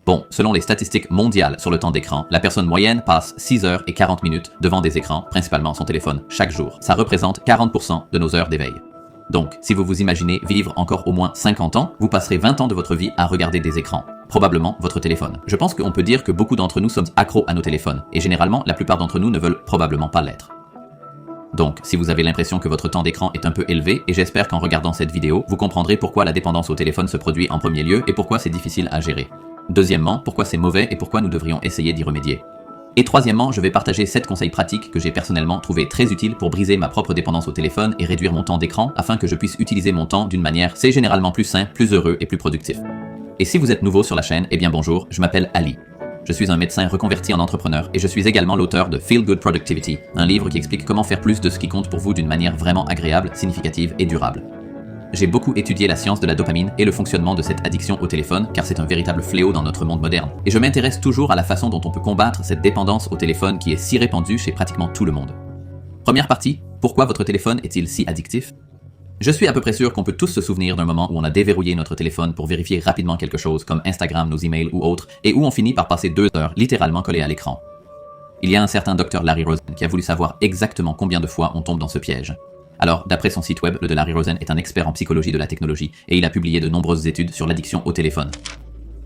Bon, selon les statistiques mondiales sur le temps d'écran, la personne moyenne passe 6 heures et 40 minutes devant des écrans, principalement son téléphone, chaque jour. Ça représente 40% de nos heures d'éveil. Donc, si vous vous imaginez vivre encore au moins 50 ans, vous passerez 20 ans de votre vie à regarder des écrans. Probablement votre téléphone. Je pense qu'on peut dire que beaucoup d'entre nous sommes accros à nos téléphones, et généralement, la plupart d'entre nous ne veulent probablement pas l'être. Donc, si vous avez l'impression que votre temps d'écran est un peu élevé, et j'espère qu'en regardant cette vidéo, vous comprendrez pourquoi la dépendance au téléphone se produit en premier lieu et pourquoi c'est difficile à gérer. Deuxièmement, pourquoi c'est mauvais et pourquoi nous devrions essayer d'y remédier. Et troisièmement, je vais partager 7 conseils pratiques que j'ai personnellement trouvé très utiles pour briser ma propre dépendance au téléphone et réduire mon temps d'écran afin que je puisse utiliser mon temps d'une manière, c'est généralement plus sain, plus heureux et plus productif. Et si vous êtes nouveau sur la chaîne, eh bien bonjour, je m'appelle Ali. Je suis un médecin reconverti en entrepreneur et je suis également l'auteur de Feel Good Productivity, un livre qui explique comment faire plus de ce qui compte pour vous d'une manière vraiment agréable, significative et durable. J'ai beaucoup étudié la science de la dopamine et le fonctionnement de cette addiction au téléphone car c'est un véritable fléau dans notre monde moderne. Et je m'intéresse toujours à la façon dont on peut combattre cette dépendance au téléphone qui est si répandue chez pratiquement tout le monde. Première partie, pourquoi votre téléphone est-il si addictif? Je suis à peu près sûr qu'on peut tous se souvenir d'un moment où on a déverrouillé notre téléphone pour vérifier rapidement quelque chose comme Instagram, nos emails ou autres et où on finit par passer 2 heures littéralement collés à l'écran. Il y a un certain Dr Larry Rosen qui a voulu savoir exactement combien de fois on tombe dans ce piège. Alors, d'après son site web, le de Larry Rosen est un expert en psychologie de la technologie et il a publié de nombreuses études sur l'addiction au téléphone.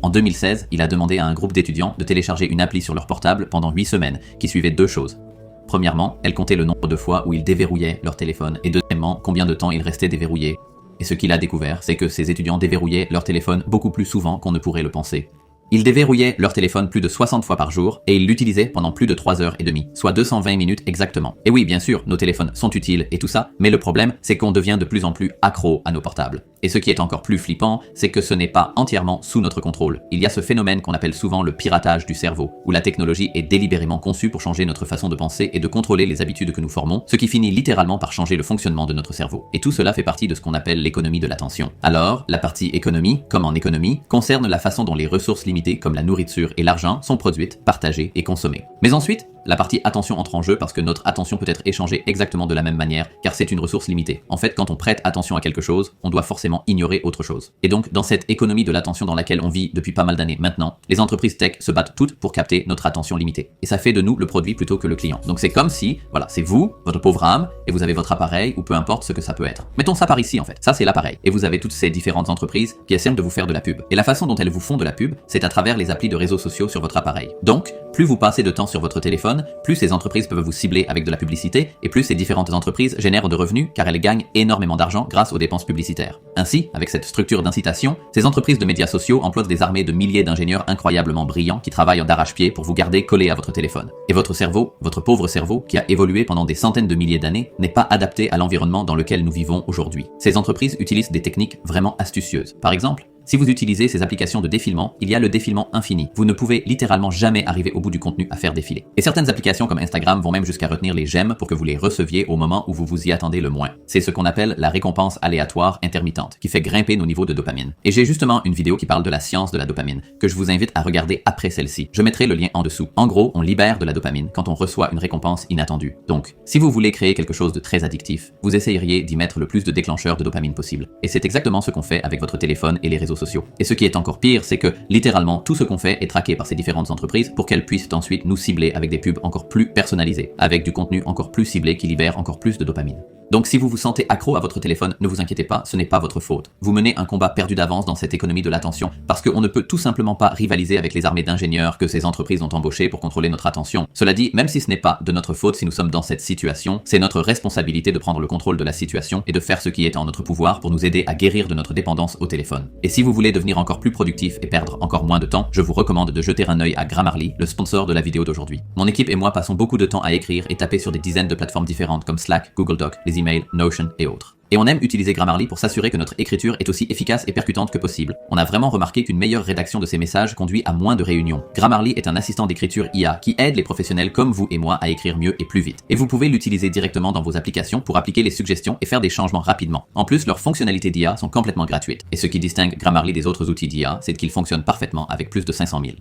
En 2016, il a demandé à un groupe d'étudiants de télécharger une appli sur leur portable pendant 8 semaines, qui suivait 2 choses. Premièrement, elle comptait le nombre de fois où ils déverrouillaient leur téléphone et deuxièmement, combien de temps ils restaient déverrouillés. Et ce qu'il a découvert, c'est que ces étudiants déverrouillaient leur téléphone beaucoup plus souvent qu'on ne pourrait le penser. Ils déverrouillaient leur téléphone plus de 60 fois par jour et ils l'utilisaient pendant plus de 3 heures et demie, soit 220 minutes exactement. Et oui, bien sûr, nos téléphones sont utiles et tout ça, mais le problème, c'est qu'on devient de plus en plus accro à nos portables. Et ce qui est encore plus flippant, c'est que ce n'est pas entièrement sous notre contrôle. Il y a ce phénomène qu'on appelle souvent le piratage du cerveau, où la technologie est délibérément conçue pour changer notre façon de penser et de contrôler les habitudes que nous formons, ce qui finit littéralement par changer le fonctionnement de notre cerveau. Et tout cela fait partie de ce qu'on appelle l'économie de l'attention. Alors, la partie économie, comme en économie, concerne la façon dont les ressources limitées comme la nourriture et l'argent sont produites, partagées et consommées. Mais ensuite, la partie attention entre en jeu parce que notre attention peut être échangée exactement de la même manière, car c'est une ressource limitée. En fait, quand on prête attention à quelque chose, on doit forcément ignorer autre chose. Et donc, dans cette économie de l'attention dans laquelle on vit depuis pas mal d'années maintenant, les entreprises tech se battent toutes pour capter notre attention limitée. Et ça fait de nous le produit plutôt que le client. Donc c'est comme si, voilà, c'est vous, votre pauvre âme, et vous avez votre appareil, ou peu importe ce que ça peut être. Mettons ça par ici en fait, ça c'est l'appareil. Et vous avez toutes ces différentes entreprises qui essaient de vous faire de la pub. Et la façon dont elles vous font de la pub, c'est à travers les applis de réseaux sociaux sur votre appareil. Donc, plus vous passez de temps sur votre téléphone, plus ces entreprises peuvent vous cibler avec de la publicité et plus ces différentes entreprises génèrent de revenus car elles gagnent énormément d'argent grâce aux dépenses publicitaires. Ainsi, avec cette structure d'incitation, ces entreprises de médias sociaux emploient des armées de milliers d'ingénieurs incroyablement brillants qui travaillent d'arrache-pied pour vous garder collé à votre téléphone. Et votre cerveau, votre pauvre cerveau, qui a évolué pendant des centaines de milliers d'années, n'est pas adapté à l'environnement dans lequel nous vivons aujourd'hui. Ces entreprises utilisent des techniques vraiment astucieuses. Par exemple, si vous utilisez ces applications de défilement, il y a le défilement infini. Vous ne pouvez littéralement jamais arriver au bout du contenu à faire défiler. Et certaines applications comme Instagram vont même jusqu'à retenir les j'aime pour que vous les receviez au moment où vous vous y attendez le moins. C'est ce qu'on appelle la récompense aléatoire intermittente, qui fait grimper nos niveaux de dopamine. Et j'ai justement une vidéo qui parle de la science de la dopamine, que je vous invite à regarder après celle-ci. Je mettrai le lien en dessous. En gros, on libère de la dopamine quand on reçoit une récompense inattendue. Donc, si vous voulez créer quelque chose de très addictif, vous essayeriez d'y mettre le plus de déclencheurs de dopamine possible. Et c'est exactement ce qu'on fait avec votre téléphone et les réseaux sociaux. Et ce qui est encore pire, c'est que littéralement tout ce qu'on fait est traqué par ces différentes entreprises pour qu'elles puissent ensuite nous cibler avec des pubs encore plus personnalisées, avec du contenu encore plus ciblé qui libère encore plus de dopamine. Donc si vous vous sentez accro à votre téléphone, ne vous inquiétez pas, ce n'est pas votre faute. Vous menez un combat perdu d'avance dans cette économie de l'attention parce qu'on ne peut tout simplement pas rivaliser avec les armées d'ingénieurs que ces entreprises ont embauchées pour contrôler notre attention. Cela dit, même si ce n'est pas de notre faute si nous sommes dans cette situation, c'est notre responsabilité de prendre le contrôle de la situation et de faire ce qui est en notre pouvoir pour nous aider à guérir de notre dépendance au téléphone. Et si vous voulez devenir encore plus productif et perdre encore moins de temps, je vous recommande de jeter un œil à Grammarly, le sponsor de la vidéo d'aujourd'hui. Mon équipe et moi passons beaucoup de temps à écrire et taper sur des dizaines de plateformes différentes comme Slack, Google Docs, les emails, Notion et autres. Et on aime utiliser Grammarly pour s'assurer que notre écriture est aussi efficace et percutante que possible. On a vraiment remarqué qu'une meilleure rédaction de ces messages conduit à moins de réunions. Grammarly est un assistant d'écriture IA qui aide les professionnels comme vous et moi à écrire mieux et plus vite. Et vous pouvez l'utiliser directement dans vos applications pour appliquer les suggestions et faire des changements rapidement. En plus, leurs fonctionnalités d'IA sont complètement gratuites. Et ce qui distingue Grammarly des autres outils d'IA, c'est qu'il fonctionne parfaitement avec plus de 500 000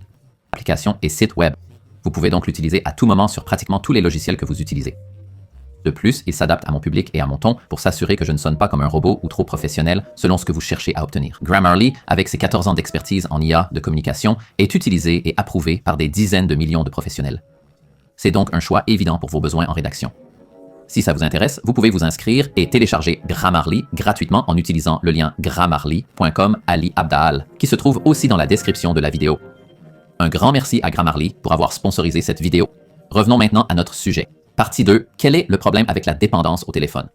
applications et sites web. Vous pouvez donc l'utiliser à tout moment sur pratiquement tous les logiciels que vous utilisez. De plus, il s'adapte à mon public et à mon ton pour s'assurer que je ne sonne pas comme un robot ou trop professionnel selon ce que vous cherchez à obtenir. Grammarly, avec ses 14 ans d'expertise en IA de communication, est utilisé et approuvé par des dizaines de millions de professionnels. C'est donc un choix évident pour vos besoins en rédaction. Si ça vous intéresse, vous pouvez vous inscrire et télécharger Grammarly gratuitement en utilisant le lien grammarly.com Ali Abdaal, qui se trouve aussi dans la description de la vidéo. Un grand merci à Grammarly pour avoir sponsorisé cette vidéo. Revenons maintenant à notre sujet. Partie 2. Quel est le problème avec la dépendance au téléphone?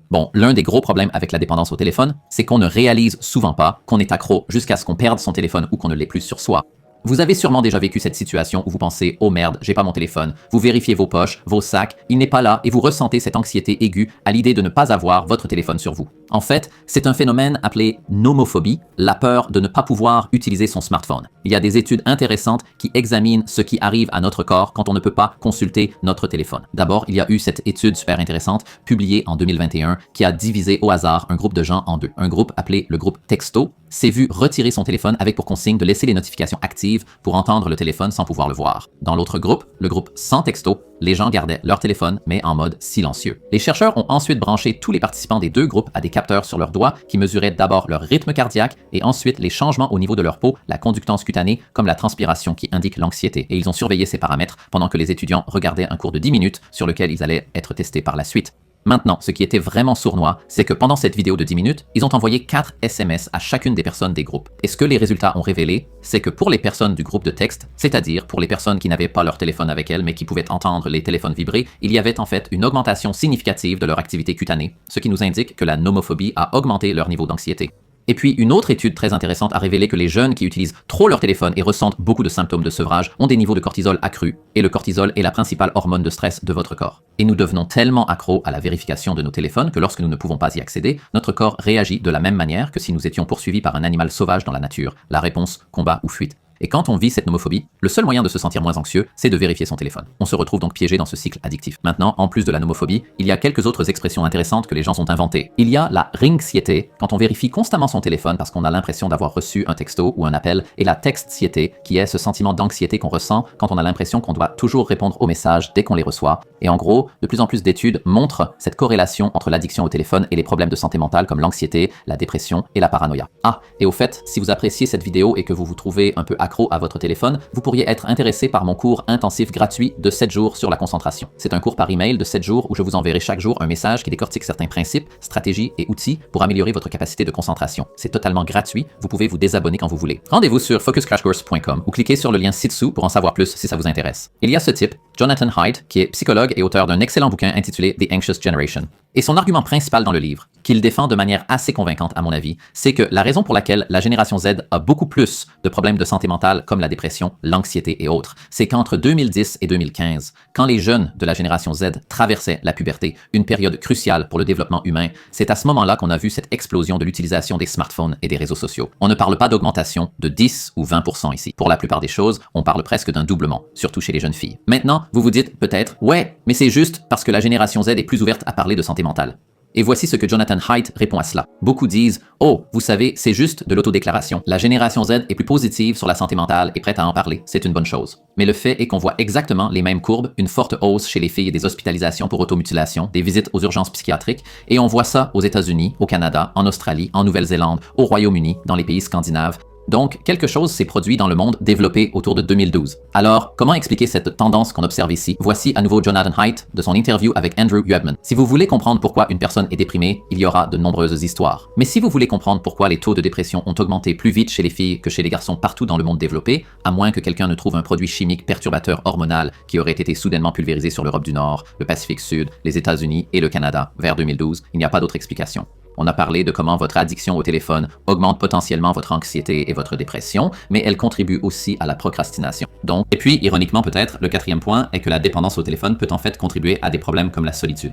Bon, l'un des gros problèmes avec la dépendance au téléphone, c'est qu'on ne réalise souvent pas qu'on est accro jusqu'à ce qu'on perde son téléphone ou qu'on ne l'ait plus sur soi. Vous avez sûrement déjà vécu cette situation où vous pensez « Oh merde, j'ai pas mon téléphone ». Vous vérifiez vos poches, vos sacs, il n'est pas là et vous ressentez cette anxiété aiguë à l'idée de ne pas avoir votre téléphone sur vous. En fait, c'est un phénomène appelé nomophobie, la peur de ne pas pouvoir utiliser son smartphone. Il y a des études intéressantes qui examinent ce qui arrive à notre corps quand on ne peut pas consulter notre téléphone. D'abord, il y a eu cette étude super intéressante publiée en 2021 qui a divisé au hasard un groupe de gens en deux. Un groupe appelé le groupe Texto s'est vu retirer son téléphone avec pour consigne de laisser les notifications actives pour entendre le téléphone sans pouvoir le voir. Dans l'autre groupe, le groupe sans texto, les gens gardaient leur téléphone mais en mode silencieux. Les chercheurs ont ensuite branché tous les participants des deux groupes à des capteurs sur leurs doigts qui mesuraient d'abord leur rythme cardiaque et ensuite les changements au niveau de leur peau, la conductance cutanée comme la transpiration qui indique l'anxiété. Et ils ont surveillé ces paramètres pendant que les étudiants regardaient un cours de 10 minutes sur lequel ils allaient être testés par la suite. Maintenant, ce qui était vraiment sournois, c'est que pendant cette vidéo de 10 minutes, ils ont envoyé 4 SMS à chacune des personnes des groupes. Et ce que les résultats ont révélé, c'est que pour les personnes du groupe de texte, c'est-à-dire pour les personnes qui n'avaient pas leur téléphone avec elles mais qui pouvaient entendre les téléphones vibrer, il y avait en fait une augmentation significative de leur activité cutanée, ce qui nous indique que la nomophobie a augmenté leur niveau d'anxiété. Et puis, une autre étude très intéressante a révélé que les jeunes qui utilisent trop leur téléphone et ressentent beaucoup de symptômes de sevrage ont des niveaux de cortisol accrus, et le cortisol est la principale hormone de stress de votre corps. Et nous devenons tellement accros à la vérification de nos téléphones que lorsque nous ne pouvons pas y accéder, notre corps réagit de la même manière que si nous étions poursuivis par un animal sauvage dans la nature. La réponse, combat ou fuite. Et quand on vit cette nomophobie, le seul moyen de se sentir moins anxieux, c'est de vérifier son téléphone. On se retrouve donc piégé dans ce cycle addictif. Maintenant, en plus de la nomophobie, il y a quelques autres expressions intéressantes que les gens ont inventées. Il y a la ringsiété, quand on vérifie constamment son téléphone parce qu'on a l'impression d'avoir reçu un texto ou un appel, et la textsiété, qui est ce sentiment d'anxiété qu'on ressent quand on a l'impression qu'on doit toujours répondre aux messages dès qu'on les reçoit. Et en gros, de plus en plus d'études montrent cette corrélation entre l'addiction au téléphone et les problèmes de santé mentale comme l'anxiété, la dépression et la paranoïa. Ah, et au fait, si vous appréciez cette vidéo et que vous vous trouvez un peu accro à votre téléphone, vous pourriez être intéressé par mon cours intensif gratuit de 7 jours sur la concentration. C'est un cours par email de 7 jours où je vous enverrai chaque jour un message qui décortique certains principes, stratégies et outils pour améliorer votre capacité de concentration. C'est totalement gratuit, vous pouvez vous désabonner quand vous voulez. Rendez-vous sur focuscrashcourse.com ou cliquez sur le lien ci-dessous pour en savoir plus si ça vous intéresse. Il y a ce type, Jonathan Haidt, qui est psychologue et auteur d'un excellent bouquin intitulé The Anxious Generation. Et son argument principal dans le livre, qu'il défend de manière assez convaincante à mon avis, c'est que la raison pour laquelle la génération Z a beaucoup plus de problèmes de santé mentale comme la dépression, l'anxiété et autres, c'est qu'entre 2010 et 2015, quand les jeunes de la génération Z traversaient la puberté, une période cruciale pour le développement humain, c'est à ce moment-là qu'on a vu cette explosion de l'utilisation des smartphones et des réseaux sociaux. On ne parle pas d'augmentation de 10 ou 20% ici. Pour la plupart des choses, on parle presque d'un doublement, surtout chez les jeunes filles. Maintenant, vous vous dites peut-être, ouais, mais c'est juste parce que la génération Z est plus ouverte à parler de santé mentale. Et voici ce que Jonathan Haidt répond à cela. Beaucoup disent « Oh, vous savez, c'est juste de l'autodéclaration. La génération Z est plus positive sur la santé mentale et prête à en parler. C'est une bonne chose. » Mais le fait est qu'on voit exactement les mêmes courbes, une forte hausse chez les filles des hospitalisations pour automutilation, des visites aux urgences psychiatriques, et on voit ça aux États-Unis, au Canada, en Australie, en Nouvelle-Zélande, au Royaume-Uni, dans les pays scandinaves. Donc, quelque chose s'est produit dans le monde développé autour de 2012. Alors, comment expliquer cette tendance qu'on observe ici? Voici à nouveau Jonathan Haidt de son interview avec Andrew Huberman. Si vous voulez comprendre pourquoi une personne est déprimée, il y aura de nombreuses histoires. Mais si vous voulez comprendre pourquoi les taux de dépression ont augmenté plus vite chez les filles que chez les garçons partout dans le monde développé, à moins que quelqu'un ne trouve un produit chimique perturbateur hormonal qui aurait été soudainement pulvérisé sur l'Europe du Nord, le Pacifique Sud, les États-Unis et le Canada vers 2012, il n'y a pas d'autre explication. On a parlé de comment votre addiction au téléphone augmente potentiellement votre anxiété et votre dépression, mais elle contribue aussi à la procrastination. Donc, et puis, ironiquement peut-être, le quatrième point est que la dépendance au téléphone peut en fait contribuer à des problèmes comme la solitude.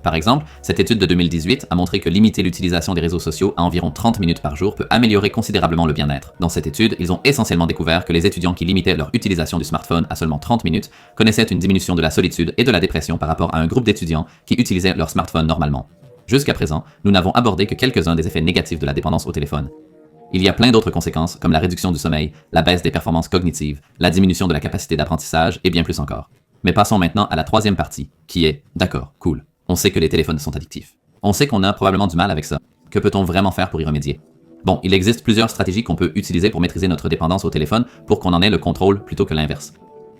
Par exemple, cette étude de 2018 a montré que limiter l'utilisation des réseaux sociaux à environ 30 minutes par jour peut améliorer considérablement le bien-être. Dans cette étude, ils ont essentiellement découvert que les étudiants qui limitaient leur utilisation du smartphone à seulement 30 minutes connaissaient une diminution de la solitude et de la dépression par rapport à un groupe d'étudiants qui utilisaient leur smartphone normalement. Jusqu'à présent, nous n'avons abordé que quelques-uns des effets négatifs de la dépendance au téléphone. Il y a plein d'autres conséquences, comme la réduction du sommeil, la baisse des performances cognitives, la diminution de la capacité d'apprentissage et bien plus encore. Mais passons maintenant à la troisième partie, qui est « D'accord, cool. On sait que les téléphones sont addictifs. On sait qu'on a probablement du mal avec ça. Que peut-on vraiment faire pour y remédier? Bon, il existe plusieurs stratégies qu'on peut utiliser pour maîtriser notre dépendance au téléphone pour qu'on en ait le contrôle plutôt que l'inverse.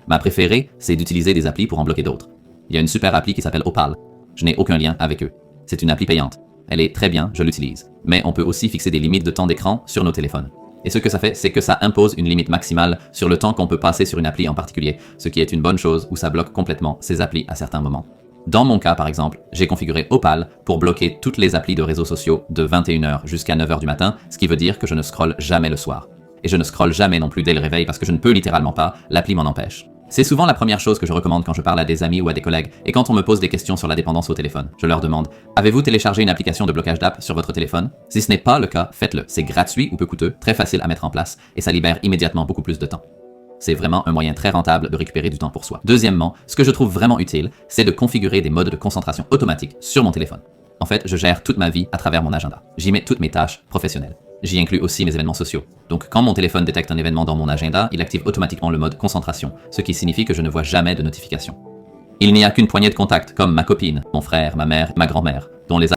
Ma préférée, c'est d'utiliser des applis pour en bloquer d'autres. Il y a une super appli qui s'appelle Opal. Je n'ai aucun lien avec eux. C'est une appli payante. Elle est très bien, je l'utilise. Mais on peut aussi fixer des limites de temps d'écran sur nos téléphones. Et ce que ça fait, c'est que ça impose une limite maximale sur le temps qu'on peut passer sur une appli en particulier, ce qui est une bonne chose où ça bloque complètement ces applis à certains moments. Dans mon cas, par exemple, j'ai configuré Opal pour bloquer toutes les applis de réseaux sociaux de 21h jusqu'à 9h du matin, ce qui veut dire que je ne scrolle jamais le soir. Et je ne scrolle jamais non plus dès le réveil parce que je ne peux littéralement pas, l'appli m'en empêche. C'est souvent la première chose que je recommande quand je parle à des amis ou à des collègues et quand on me pose des questions sur la dépendance au téléphone. Je leur demande « Avez-vous téléchargé une application de blocage d'app sur votre téléphone? Si ce n'est pas le cas, faites-le. C'est gratuit ou peu coûteux, très facile à mettre en place et ça libère immédiatement beaucoup plus de temps. » C'est vraiment un moyen très rentable de récupérer du temps pour soi. Deuxièmement, ce que je trouve vraiment utile, c'est de configurer des modes de concentration automatiques sur mon téléphone. En fait, je gère toute ma vie à travers mon agenda. J'y mets toutes mes tâches professionnelles. J'y inclus aussi mes événements sociaux. Donc quand mon téléphone détecte un événement dans mon agenda, il active automatiquement le mode concentration, ce qui signifie que je ne vois jamais de notification. Il n'y a qu'une poignée de contacts, comme ma copine, mon frère, ma mère, ma grand-mère, dont les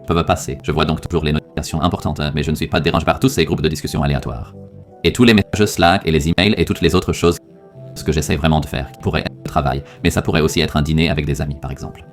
peuvent passer. Je vois donc toujours les notifications importantes, mais je ne suis pas dérangé par tous ces groupes de discussion aléatoires. Et tous les messages Slack et les emails et toutes les autres choses que j'essaie vraiment de faire, qui pourraient être le travail, mais ça pourrait aussi être un dîner avec des amis, par exemple.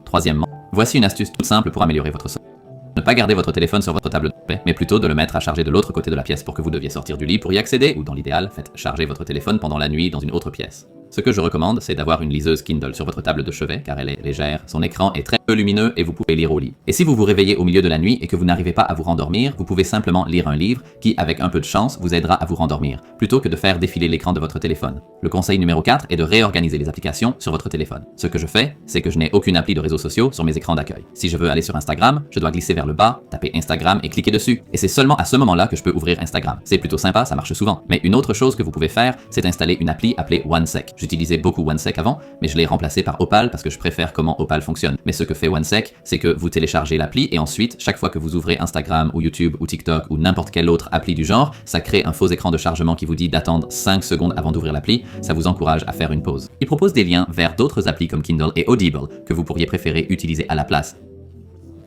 Troisièmement, voici une astuce toute simple pour améliorer votre sommeil. Ne pas garder votre téléphone sur votre table de chevet, mais plutôt de le mettre à charger de l'autre côté de la pièce pour que vous deviez sortir du lit pour y accéder, ou dans l'idéal, faites charger votre téléphone pendant la nuit dans une autre pièce. Ce que je recommande, c'est d'avoir une liseuse Kindle sur votre table de chevet, car elle est légère, son écran est très peu lumineux et vous pouvez lire au lit. Et si vous vous réveillez au milieu de la nuit et que vous n'arrivez pas à vous rendormir, vous pouvez simplement lire un livre qui, avec un peu de chance, vous aidera à vous rendormir, plutôt que de faire défiler l'écran de votre téléphone. Le conseil numéro 4 est de réorganiser les applications sur votre téléphone. Ce que je fais, c'est que je n'ai aucune appli de réseaux sociaux sur mes écrans d'accueil. Si je veux aller sur Instagram, je dois glisser vers le bas, taper Instagram et cliquer dessus. Et c'est seulement à ce moment-là que je peux ouvrir Instagram. C'est plutôt sympa, ça marche souvent. Mais une autre chose que vous pouvez faire, c'est installer une appli appelée OneSec. J'utilisais beaucoup OneSec avant, mais je l'ai remplacé par Opal parce que je préfère comment Opal fonctionne. Mais ce que fait OneSec, c'est que vous téléchargez l'appli et ensuite, chaque fois que vous ouvrez Instagram ou YouTube ou TikTok ou n'importe quelle autre appli du genre, ça crée un faux écran de chargement qui vous dit d'attendre 5 secondes avant d'ouvrir l'appli. Ça vous encourage à faire une pause. Il propose des liens vers d'autres applis comme Kindle et Audible que vous pourriez préférer utiliser à la place.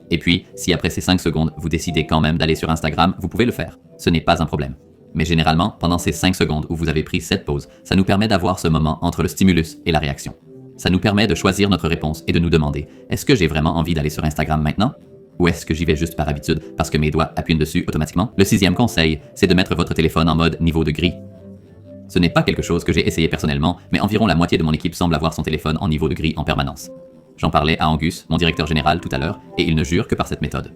Et puis, si après ces 5 secondes, vous décidez quand même d'aller sur Instagram, vous pouvez le faire. Ce n'est pas un problème. Mais généralement, pendant ces 5 secondes où vous avez pris cette pause, ça nous permet d'avoir ce moment entre le stimulus et la réaction. Ça nous permet de choisir notre réponse et de nous demander, est-ce que j'ai vraiment envie d'aller sur Instagram maintenant? Ou est-ce que j'y vais juste par habitude parce que mes doigts appuient dessus automatiquement? Le 6e conseil, c'est de mettre votre téléphone en mode niveau de gris. Ce n'est pas quelque chose que j'ai essayé personnellement, mais environ la moitié de mon équipe semble avoir son téléphone en niveau de gris en permanence. J'en parlais à Angus, mon directeur général, tout à l'heure, et il ne jure que par cette méthode.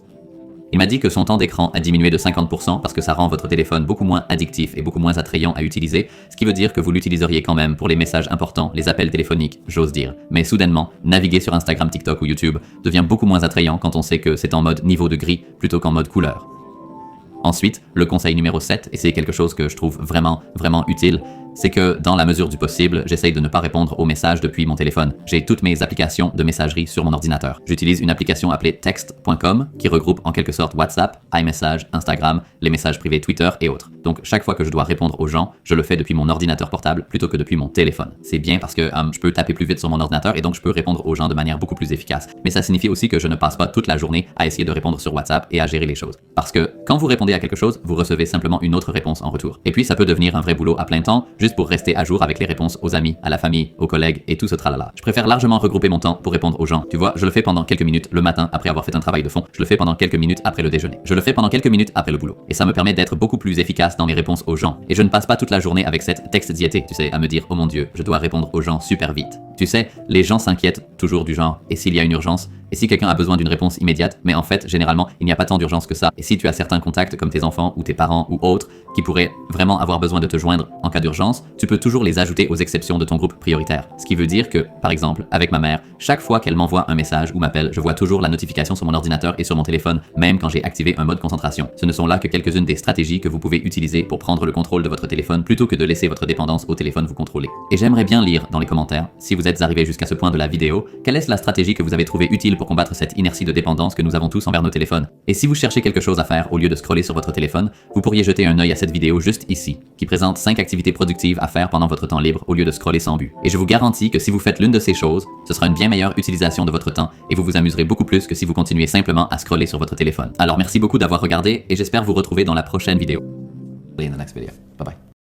Il m'a dit que son temps d'écran a diminué de 50% parce que ça rend votre téléphone beaucoup moins addictif et beaucoup moins attrayant à utiliser, ce qui veut dire que vous l'utiliseriez quand même pour les messages importants, les appels téléphoniques, j'ose dire. Mais soudainement, naviguer sur Instagram, TikTok ou YouTube devient beaucoup moins attrayant quand on sait que c'est en mode niveau de gris plutôt qu'en mode couleur. Ensuite, le conseil numéro 7, et c'est quelque chose que je trouve vraiment utile, c'est que dans la mesure du possible, j'essaye de ne pas répondre aux messages depuis mon téléphone. J'ai toutes mes applications de messagerie sur mon ordinateur. J'utilise une application appelée text.com qui regroupe en quelque sorte WhatsApp, iMessage, Instagram, les messages privés Twitter et autres. Donc chaque fois que je dois répondre aux gens, je le fais depuis mon ordinateur portable plutôt que depuis mon téléphone. C'est bien parce que je peux taper plus vite sur mon ordinateur et donc je peux répondre aux gens de manière beaucoup plus efficace. Mais ça signifie aussi que je ne passe pas toute la journée à essayer de répondre sur WhatsApp et à gérer les choses. Parce que quand vous répondez à quelque chose, vous recevez simplement une autre réponse en retour. Et puis ça peut devenir un vrai boulot à plein temps, juste pour rester à jour avec les réponses aux amis, à la famille, aux collègues et tout ce tralala. Je préfère largement regrouper mon temps pour répondre aux gens. Tu vois, je le fais pendant quelques minutes le matin après avoir fait un travail de fond. Je le fais pendant quelques minutes après le déjeuner. Je le fais pendant quelques minutes après le boulot. Et ça me permet d'être beaucoup plus efficace dans mes réponses aux gens. Et je ne passe pas toute la journée avec cette texte-diété, tu sais, à me dire, oh mon Dieu, je dois répondre aux gens super vite. Tu sais, les gens s'inquiètent toujours du genre, et s'il y a une urgence? Et si quelqu'un a besoin d'une réponse immédiate? Mais en fait, généralement, il n'y a pas tant d'urgence que ça. Et si tu as certains contacts comme tes enfants ou tes parents ou autres qui pourraient vraiment avoir besoin de te joindre en cas d'urgence, tu peux toujours les ajouter aux exceptions de ton groupe prioritaire. Ce qui veut dire que, par exemple, avec ma mère, chaque fois qu'elle m'envoie un message ou m'appelle, je vois toujours la notification sur mon ordinateur et sur mon téléphone, même quand j'ai activé un mode concentration. Ce ne sont là que quelques-unes des stratégies que vous pouvez utiliser pour prendre le contrôle de votre téléphone plutôt que de laisser votre dépendance au téléphone vous contrôler. Et j'aimerais bien lire dans les commentaires, si vous êtes arrivé jusqu'à ce point de la vidéo, quelle est la stratégie que vous avez trouvée utile pour combattre cette inertie de dépendance que nous avons tous envers nos téléphones. Et si vous cherchez quelque chose à faire au lieu de scroller sur votre téléphone, vous pourriez jeter un œil à cette vidéo juste ici, qui présente 5 activités productives productives à faire pendant votre temps libre au lieu de scroller sans but. Et je vous garantis que si vous faites l'une de ces choses, ce sera une bien meilleure utilisation de votre temps et vous vous amuserez beaucoup plus que si vous continuez simplement à scroller sur votre téléphone. Alors merci beaucoup d'avoir regardé et j'espère vous retrouver dans la prochaine vidéo. In the next video. Bye bye.